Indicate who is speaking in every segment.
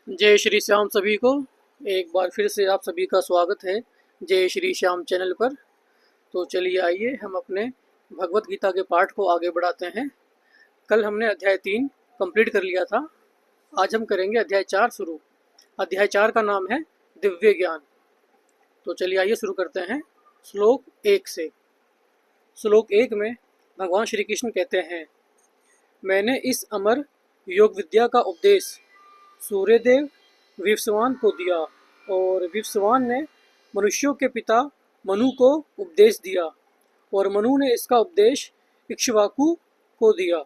Speaker 1: जय श्री श्याम सभी को। एक बार फिर से आप सभी का स्वागत है जय श्री श्याम चैनल पर। तो चलिए आइए हम अपने भगवत गीता के पाठ को आगे बढ़ाते हैं। कल हमने अध्याय 3 कंप्लीट कर लिया था। आज हम करेंगे अध्याय 4 शुरू। अध्याय 4 का नाम है दिव्य ज्ञान। तो चलिए आइए शुरू करते हैं श्लोक 1 से। श्लोक 1 में भगवान श्री कृष्ण कहते हैं, मैंने इस अमर योग विद्या का उपदेश सूर्यदेव विवस्वान को दिया और विवस्वान ने मनुष्यों के पिता मनु को उपदेश दिया और मनु ने इसका उपदेश इक्ष्वाकु को दिया।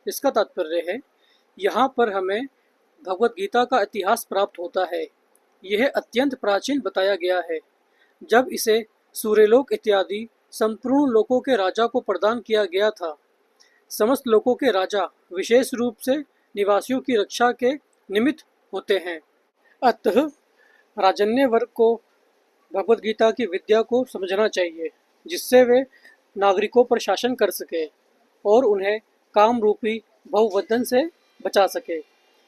Speaker 1: इसका तात्पर्य है, यहाँ पर हमें भगवत गीता का इतिहास प्राप्त होता है। यह अत्यंत प्राचीन बताया गया है। जब इसे सूर्यलोक इत्यादि संपूर्ण लोकों के राजा को प्रदान किया गया था। समस्त लोकों के राजा विशेष रूप से निवासियों की रक्षा के निमित्त होते हैं। अतः राजन्य वर्ग को भगवत गीता की विद्या को समझना चाहिए, जिससे वे नागरिकों पर शासन कर सके और उन्हें काम रूपी भवबंधन से बचा सके।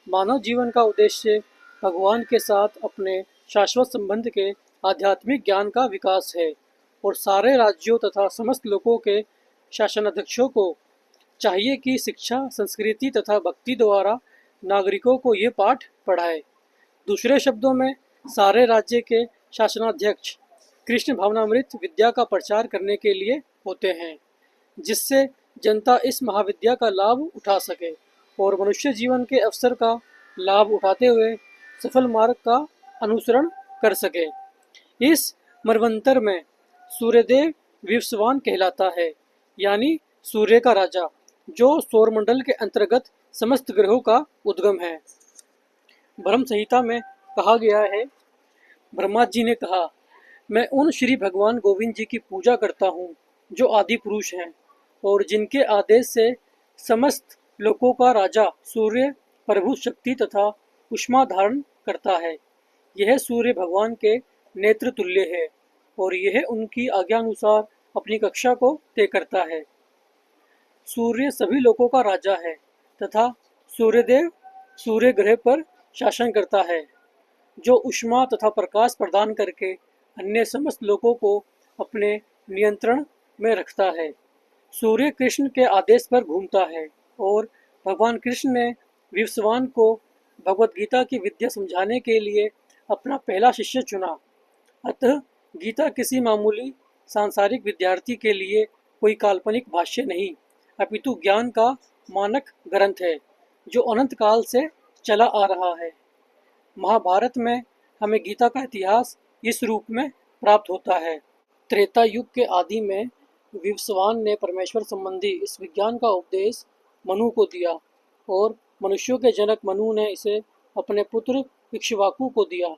Speaker 1: मानव जीवन का उद्देश्य भगवान के साथ अपने शाश्वत संबंध के आध्यात्मिक ज्ञान का विकास है और सारे राज्यों तथा समस्त लोगों के शासनाध्यक्षों को चाहिए कि शिक्षा, संस्कृति तथा भक्ति द्वारा नागरिकों को ये पाठ पढ़ाए। दूसरे शब्दों में सारे राज्य के शासनाध्यक्ष कृष्ण भावनामृत विद्या का प्रचार करने के लिए होते हैं, जिससे जनता इस महाविद्या का लाभ उठा सके और मनुष्य जीवन के अवसर का लाभ उठाते हुए सफल मार्ग का अनुसरण कर सके। इस मन्वंतर में सूर्यदेव विवस्वान कहलाता है, यानी सूर्य का राजा, जो सौरमंडल के अंतर्गत समस्त ग्रहों का उद्गम है। ब्रह्म संहिता में कहा गया है, ब्रह्मा जी ने कहा, मैं उन श्री भगवान गोविंद जी की पूजा करता हूँ जो आदि पुरुष हैं और जिनके आदेश से समस्त लोकों का राजा सूर्य प्रभु शक्ति तथा उष्मा धारण करता है। यह सूर्य भगवान के नेत्र तुल्य है और यह उनकी आज्ञानुसार अपनी कक्षा को तय करता है। सूर्य सभी लोकों का राजा है तथा सूर्यदेव सूर्य ग्रह पर शासन करता है, जो उष्मा तथा प्रकाश प्रदान करके अन्य समस्त लोकों को अपने नियंत्रण में रखता है। सूर्य कृष्ण के आदेश पर घूमता है और भगवान कृष्ण ने विवस्वान को भगवत गीता की विद्या समझाने के लिए अपना पहला शिष्य चुना। अतः गीता किसी मामूली सांसारिक विद्यार्थी के लिए कोई काल्पनिक भाष्य नहीं, अपितु ज्ञान का मानक ग्रंथ है जो अनंत काल से चला आ रहा है। महाभारत में हमें गीता का इतिहास इस रूप में प्राप्त होता है। त्रेता युग के आदि में विवस्वान ने परमेश्वर संबंधी इस विज्ञान का उपदेश मनु को दिया और मनुष्यों के जनक मनु ने इसे अपने पुत्र इक्ष्वाकु को दिया।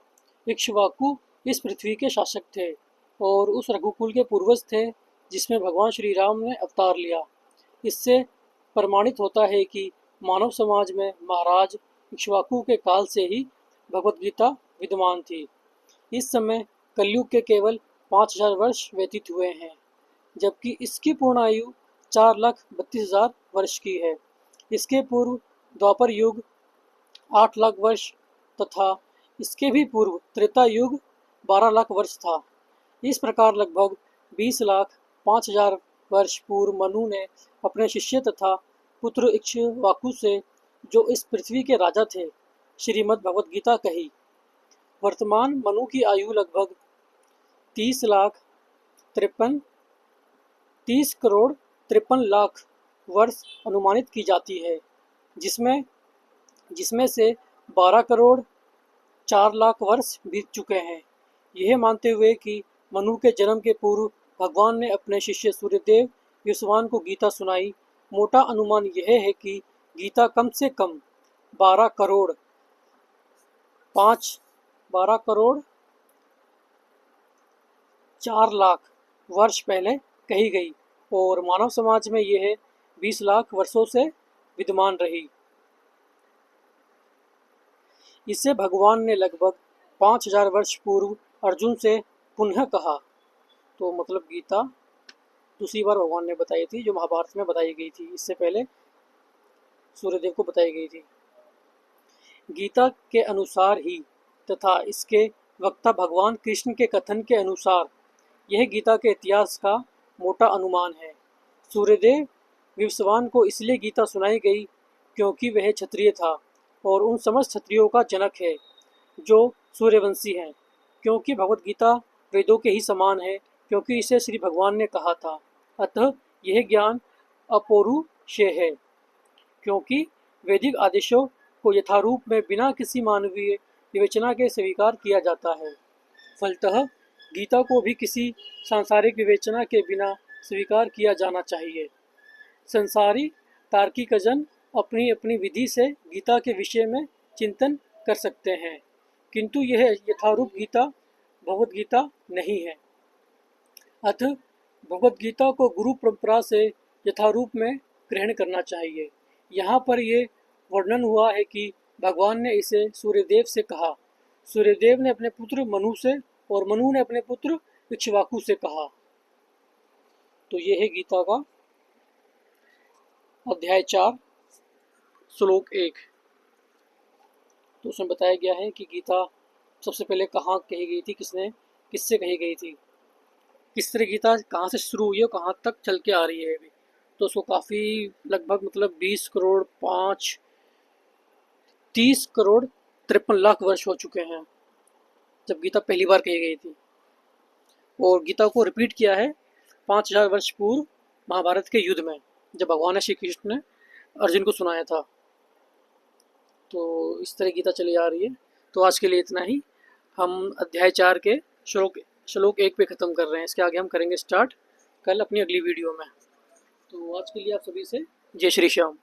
Speaker 1: इक्ष्वाकु इस पृथ्वी के शासक थे और उस रघुकुल के पूर्वज थे जिसमें भगवान श्री राम ने अवतार लिया। इससे प्रमाणित होता है कि मानव समाज में महाराज इक्ष्वाकु के काल से ही भगवत गीता विद्यमान थी। इस समय कलयुग के केवल 5000 वर्ष व्यतीत हुए हैं, जबकि इसकी पूर्ण आयु 4,32,000 वर्ष की है। इसके पूर्व द्वापर युग 8 लाख वर्ष तथा इसके भी पूर्व त्रेता युग 12 लाख वर्ष था। इस प्रकार लगभग 20,05,000 वर्ष पूर्व मनु ने अपने शिष्य तथा पुत्र इक्ष्वाकु से, जो इस पृथ्वी के राजा थे, श्रीमद् भगवत गीता कही। वर्तमान मनु की आयु लगभग 30 करोड़ 53 लाख वर्ष अनुमानित की जाती है, जिसमें से 12 करोड़ 4 लाख वर्ष बीत चुके हैं। यह मानते हुए कि मनु के जन्म के पूर्व भगवान ने अपने शिष्य सूर्यदेव विवस्वान को गीता सुनाई, मोटा अनुमान यह है कि गीता कम से कम 12 करोड़ 4 लाख वर्ष पहले कही गई और मानव समाज में यह 20 लाख वर्षों से विद्यमान रही। इसे भगवान ने लगभग 5000 वर्ष पूर्व अर्जुन से पुनः कहा। तो मतलब गीता दूसरी बार भगवान ने बताई थी, जो महाभारत में बताई गई थी। इससे पहले सूर्यदेव को बताई गई थी। गीता के अनुसार ही तथा इसके वक्ता भगवान कृष्ण के कथन के अनुसार यह गीता के इतिहास का मोटा अनुमान है। सूर्यदेव विवस्वान को इसलिए गीता सुनाई गई क्योंकि वह क्षत्रिय था और उन समस्त क्षत्रियों का जनक है जो सूर्यवंशी हैं। क्योंकि भगवत गीता वेदों के ही समान है, क्योंकि इसे श्री भगवान ने कहा था, अतः यह ज्ञान अपौरुषेय है। क्योंकि वैदिक आदेशों को यथारूप में बिना किसी मानवीय विवेचना के स्वीकार किया जाता है। फलतः गीता को भी किसी सांसारिक विवेचना के बिना स्वीकार किया जाना चाहिए। संसारी तार्किकजन अपनी अपनी विधि से गीता के विषय में चिंतन कर सकते हैं, किंतु यह यथारूप गीता भगवत गीता नहीं है। अतः भगवत गीता को गुरु परंपरा से यथारूप में ग्रहण करना चाहिए। यहाँ पर ये वर्णन हुआ है कि भगवान ने इसे सूर्यदेव से कहा। सूर्यदेव ने अपने पुत्र मनु से और मनु ने अपने पुत्र इक्ष्वाकु से कहा। तो ये है गीता का अध्याय 4 श्लोक 1। तो उसमें बताया गया है कि गीता सबसे पहले कहाँ कही गई थी, किससे कही गई थी, किस तरह गीता कहाँ से शुरू हुई है, कहाँ तक चल के आ रही है अभी। तो उसको काफ़ी लगभग 20 करोड़ 30 करोड़ 53 लाख वर्ष हो चुके हैं जब गीता पहली बार कही गई थी। और गीता को रिपीट किया है 5000 वर्ष पूर्व महाभारत के युद्ध में, जब भगवान श्री कृष्ण ने अर्जुन को सुनाया था। तो इस तरह गीता चली आ रही है। तो आज के लिए इतना ही। हम अध्याय 4 के श्लोक 1 पे ख़त्म कर रहे हैं। इसके आगे हम करेंगे स्टार्ट कल अपनी अगली वीडियो में। तो आज के लिए आप सभी से जय श्री श्याम।